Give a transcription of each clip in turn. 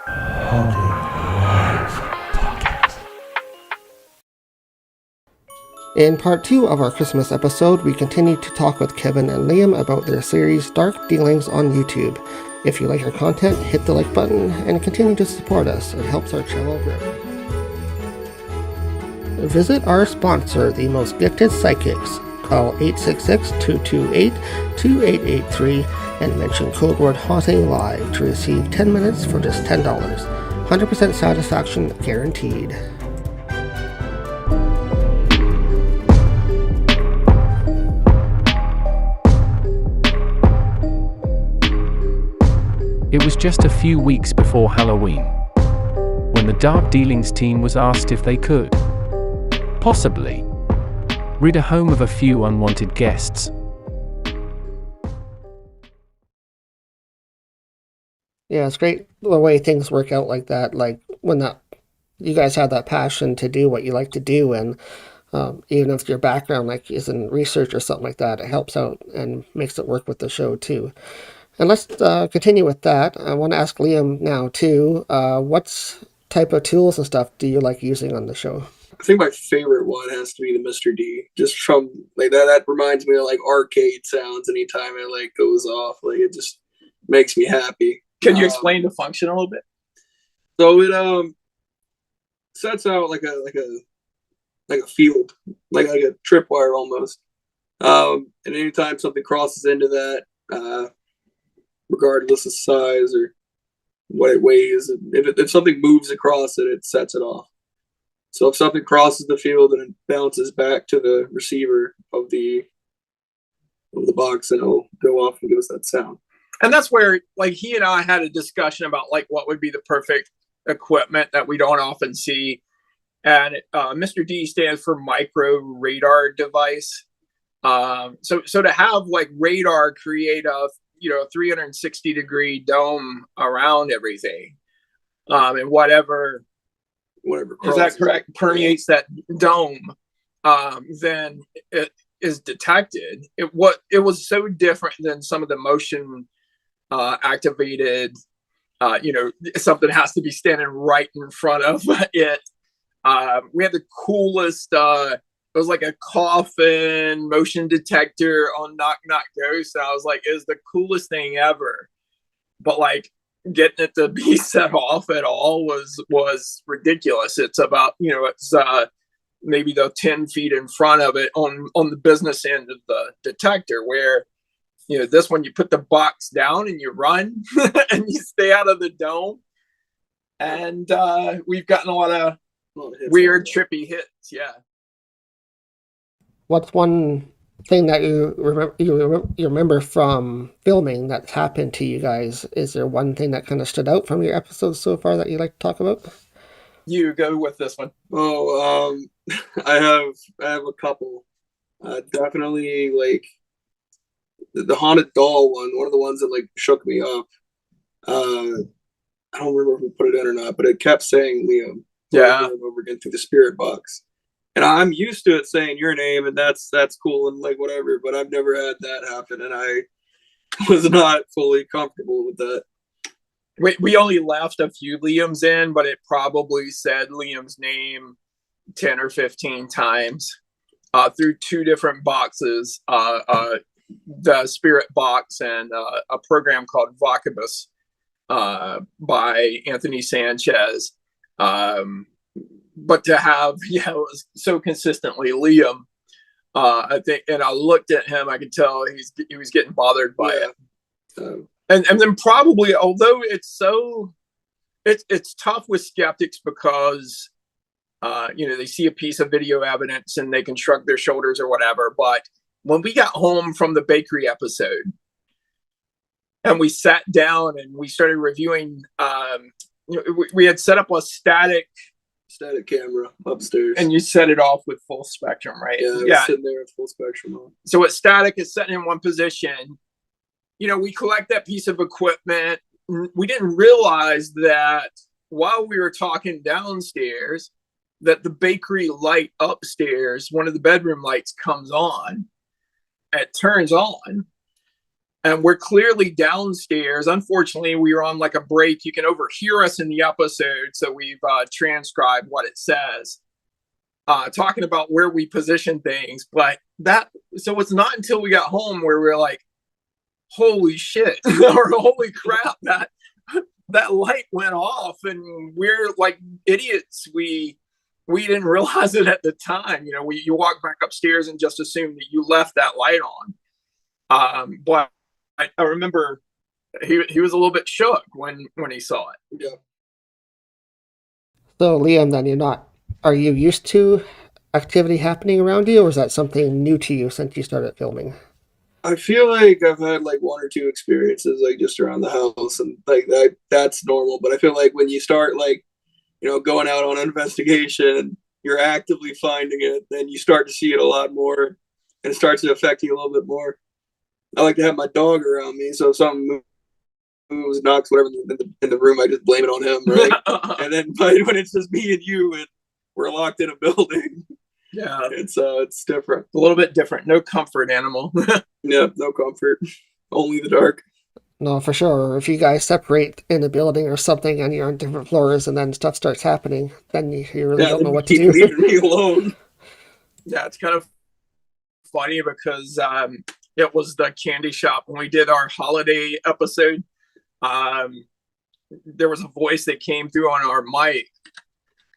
Haunting Live podcast. In part 2 of our Christmas episode, we continue to talk with Kevin and Liam about their series Dark Dealings on YouTube. If you like our content, hit the like button and continue to support us. It helps our channel grow. Visit our sponsor, the Most Gifted Psychics. Call 866-228-2883 and mention code word HauntingLive to receive 10 minutes for just $10. 100% satisfaction guaranteed. It was just a few weeks before Halloween, when the Dark Dealings team was asked if they could, possibly, rid a home of a few unwanted guests. Yeah, it's great the way things work out like that. Like when you guys have that passion to do what you like to do, and even if your background is in research or something like that, it helps out and makes it work with the show too. And let's continue with that. I want to ask Liam now too. What type of tools and stuff do you like using on the show? I think my favorite one has to be the Mr. D. Just from that reminds me of arcade sounds anytime it goes off. It just makes me happy. Can you explain the function a little bit? So it sets out like a field, like a tripwire almost. And anytime something crosses into that, regardless of size or what it weighs, if something moves across it, it sets it off. So if something crosses the field and it bounces back to the receiver of the box, and it'll go off and give us that sound. And that's where he and I had a discussion about what would be the perfect equipment that we don't often see. And Mr. D stands for micro radar device. So to have radar create a 360 degree dome around everything, and whatever crosses, is that correct, permeates that dome, then it is detected. It was so different than some of the motion activated, something has to be standing right in front of it. We had the coolest, it was like a coffin motion detector on Knock Knock Ghost. And I was like, it was the coolest thing ever. But getting it to be set off at all was ridiculous. It's about, it's maybe the 10 feet in front of it on the business end of the detector, where this one, you put the box down and you run and you stay out of the dome. And we've gotten a lot of weird, trippy hits. Yeah. What's one thing that you remember from filming that's happened to you guys? Is there one thing that kind of stood out from your episodes so far that you'd like to talk about? You go with this one. Oh, I have a couple. Definitely the haunted doll one of the ones that shook me up. I don't remember if we put it in or not, but it kept saying Liam over again through the spirit box. And I'm used to it saying your name, and that's cool and whatever, but I've never had that happen, and I was not fully comfortable with that. We only left a few Liams in, but it probably said Liam's name 10 or 15 times through two different boxes, the spirit box and a program called Vocabus by Anthony Sanchez. But to have, it was so consistently Liam, I think, and I looked at him, I could tell he was getting bothered by it. And then probably, although it's tough with skeptics because, they see a piece of video evidence and they can shrug their shoulders or whatever. But when we got home from the bakery episode and we sat down and we started reviewing, we had set up a static camera upstairs, and you set it off with full spectrum, right? Yeah. Sitting there with full spectrum on. So it's static, is sitting in one position. We collect that piece of equipment. We didn't realize that while we were talking downstairs, that the bakery light upstairs, one of the bedroom lights, comes on. It turns on, and we're clearly downstairs. Unfortunately, we were on like a break. You can overhear us in the episode, so we've transcribed what it says, talking about where we position things. But so it's not until we got home where we're like, holy shit, or holy crap, that light went off, and we're like idiots. We didn't realize it at the time. You walk back upstairs and just assume that you left that light on. But I remember he was a little bit shook when he saw it. Yeah. So, Liam, then are you used to activity happening around you, or is that something new to you since you started filming? I feel like I've had like one or two experiences like just around the house, and like that's normal. But I feel like when you start like, going out on an investigation, you're actively finding it, then you start to see it a lot more, and it starts to affect you a little bit more. I like to have my dog around me, so if something moves, knocks, whatever in the room, I just blame it on him, right? And then, but when it's just me and you, and we're locked in a building, yeah, it's different. A little bit different. No comfort animal. Yeah, no comfort, only the dark. No, for sure. If you guys separate in a building or something and you're on different floors and then stuff starts happening, then you really don't know what to do. Leaving me alone. Yeah, it's kind of funny because it was the candy shop when we did our holiday episode. There was a voice that came through on our mic,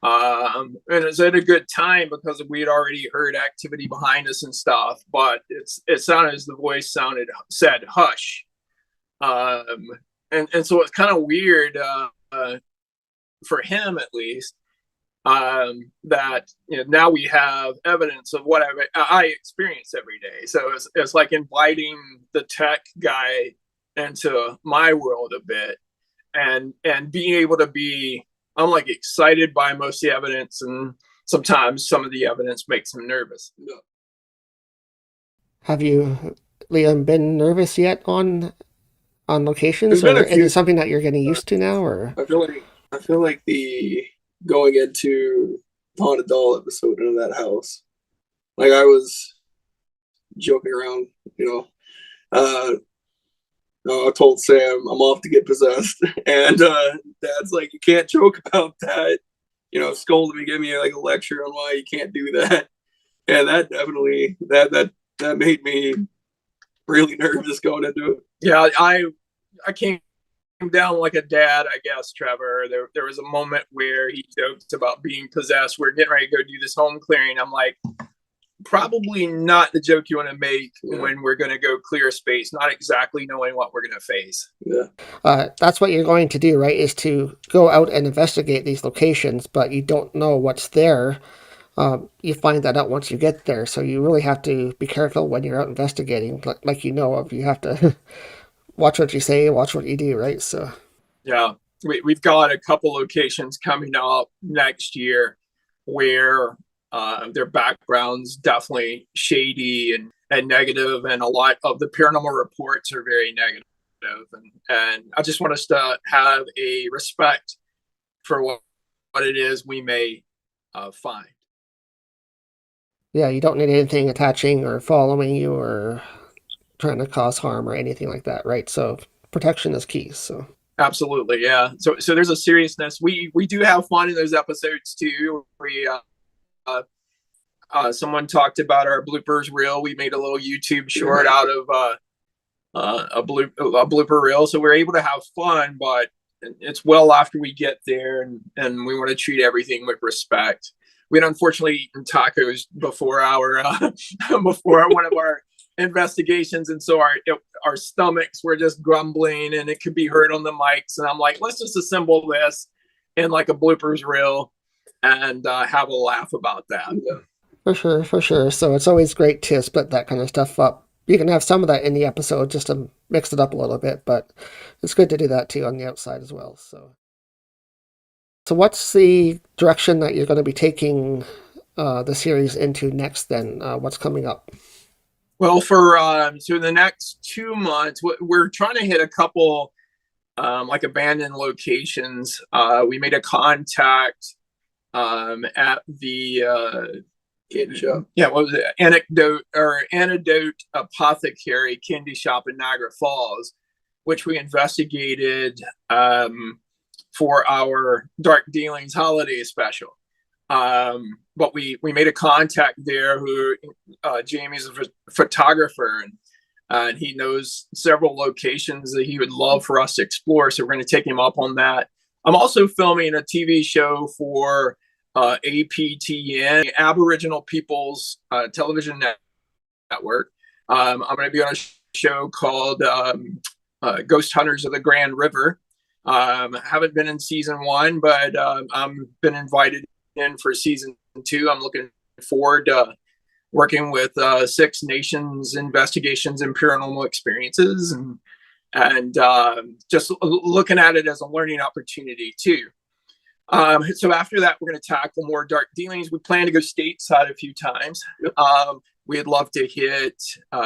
and it was at a good time because we had already heard activity behind us and stuff. But it sounded as the voice said hush, and so it's kind of weird for him at least. That now we have evidence of what I experience every day. So it's like inviting the tech guy into my world a bit, and being able to I'm like excited by most of the evidence, and sometimes some of the evidence makes him nervous. Have you, Liam, been nervous yet on locations, or is it something that you're getting used to now? Or I feel like the going into the Haunted Doll episode into that house, like I was joking around, I told Sam I'm off to get possessed, and Dad's like, you can't joke about that, scolded me, gave me like a lecture on why you can't do that, and that definitely that made me really nervous going into it. Yeah, I came down like a dad, I guess, Trevor. There was a moment where he joked about being possessed. We're getting ready to go do this home clearing. I'm like, probably not the joke you want to make when we're going to go clear space, not exactly knowing what we're going to face. Yeah. That's what you're going to do, right? Is to go out and investigate these locations, but you don't know what's there. You find that out once you get there. So you really have to be careful when you're out investigating. Like you have to watch what you say, watch what you do, right? So yeah, we've got a couple locations coming up next year where their background's definitely shady and negative, and a lot of the paranormal reports are very negative. And I just want us to have a respect for what it is we may find. Yeah, you don't need anything attaching or following you or trying to cause harm or anything like that, right? So protection is key. So absolutely, yeah. So there's a seriousness. We do have fun in those episodes too. We someone talked about our bloopers reel. We made a little YouTube short out of a blooper reel, so we're able to have fun. But it's well after we get there, and we want to treat everything with respect. We had unfortunately eaten tacos before before one of our investigations, and so our stomachs were just grumbling, and it could be heard on the mics. And I'm like, let's just assemble this in like a bloopers reel and have a laugh about that. For sure. So it's always great to split that kind of stuff up. You can have some of that in the episode just to mix it up a little bit, but it's good to do that too on the outside as well. So what's the direction that you're going to be taking the series into next then? What's coming up? Well, for so the next 2 months, we're trying to hit a couple like abandoned locations. We made a contact at the Candy shop. Yeah, what was it? Antidote Apothecary Candy Shop in Niagara Falls, which we investigated for our Dark Dealings holiday special. But we made a contact there who Jamie's a photographer, and he knows several locations that he would love for us to explore. So we're going to take him up on that. I'm also filming a TV show for APTN, Aboriginal People's Television Network. I'm going to be on a show called Ghost Hunters of the Grand River. Haven't been in season 1, but I'm been invited in for season 2. I'm looking forward to working with Six Nations investigations and paranormal experiences, and just looking at it as a learning opportunity too. So after that, we're going to tackle more dark dealings. We plan to go stateside a few times. We'd love to hit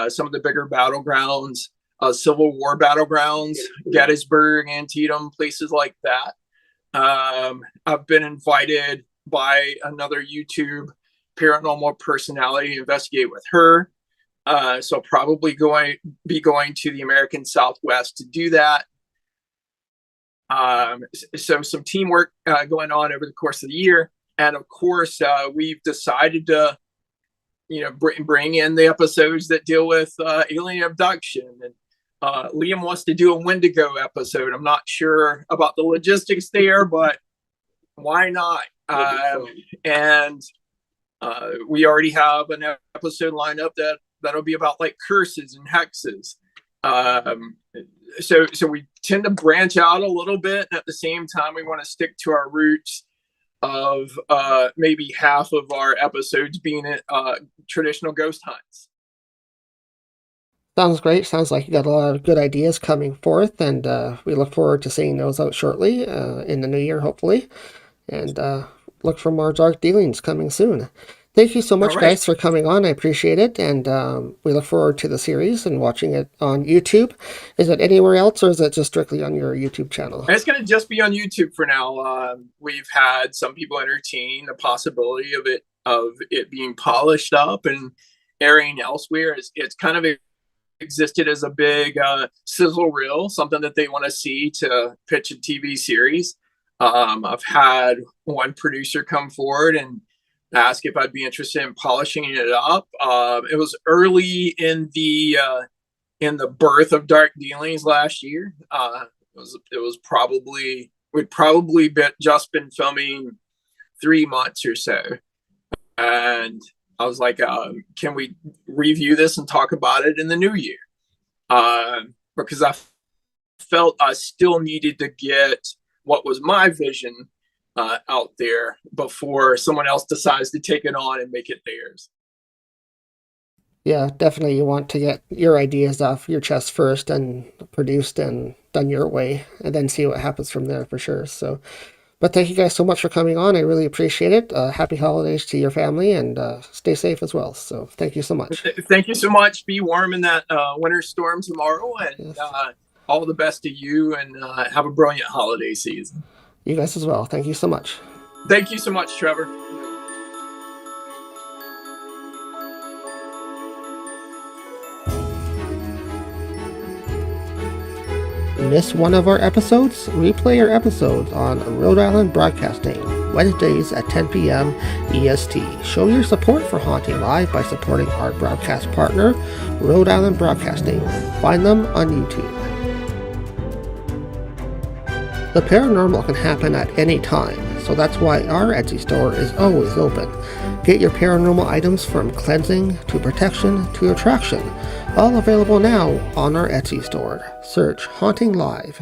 some of the bigger battlegrounds, Civil War battlegrounds, Gettysburg, Antietam, places like that. I've been invited by another YouTube paranormal personality to investigate with her. So probably be going to the American Southwest to do that. So some teamwork going on over the course of the year. And of course, we've decided to, bring in the episodes that deal with alien abduction. And Liam wants to do a Wendigo episode. I'm not sure about the logistics there, but why not? And we already have an episode lined up that'll be about like curses and hexes. So we tend to branch out a little bit, and at the same time, we want to stick to our roots of maybe half of our episodes being traditional ghost hunts. Sounds great. Sounds like you got a lot of good ideas coming forth, and we look forward to seeing those out shortly in the new year, hopefully. And look for more dark dealings coming soon. Thank you so much, guys, for coming on. I appreciate it, and we look forward to the series and watching it on YouTube. Is it anywhere else, or is it just strictly on your YouTube channel? It's going to just be on YouTube for now. We've had some people entertain the possibility of it being polished up and airing elsewhere. It's kind of existed as a big sizzle reel, something that they want to see to pitch a TV series. I've had one producer come forward and ask if I'd be interested in polishing it up. It was early in the birth of Dark Dealings last year. We'd probably just been filming 3 months or so, and I was like, can we review this and talk about it in the new year? Because I felt I still needed to get what was my vision out there before someone else decides to take it on and make it theirs. Yeah, definitely. You want to get your ideas off your chest first and produced and done your way, and then see what happens from there for sure. So, but thank you guys so much for coming on. I really appreciate it. Happy holidays to your family, and stay safe as well. So thank you so much. Thank you so much. Be warm in that winter storm tomorrow, and yes. All the best to you, and have a brilliant holiday season. You guys as well. Thank you so much. Thank you so much, Trevor. Miss one of our episodes? Replay our episodes on Rhode Island Broadcasting, Wednesdays at 10 p.m. EST. Show your support for Haunting Live by supporting our broadcast partner, Rhode Island Broadcasting. Find them on YouTube. The paranormal can happen at any time, so that's why our Etsy store is always open. Get your paranormal items from cleansing to protection to attraction, all available now on our Etsy store. Search Haunting Live.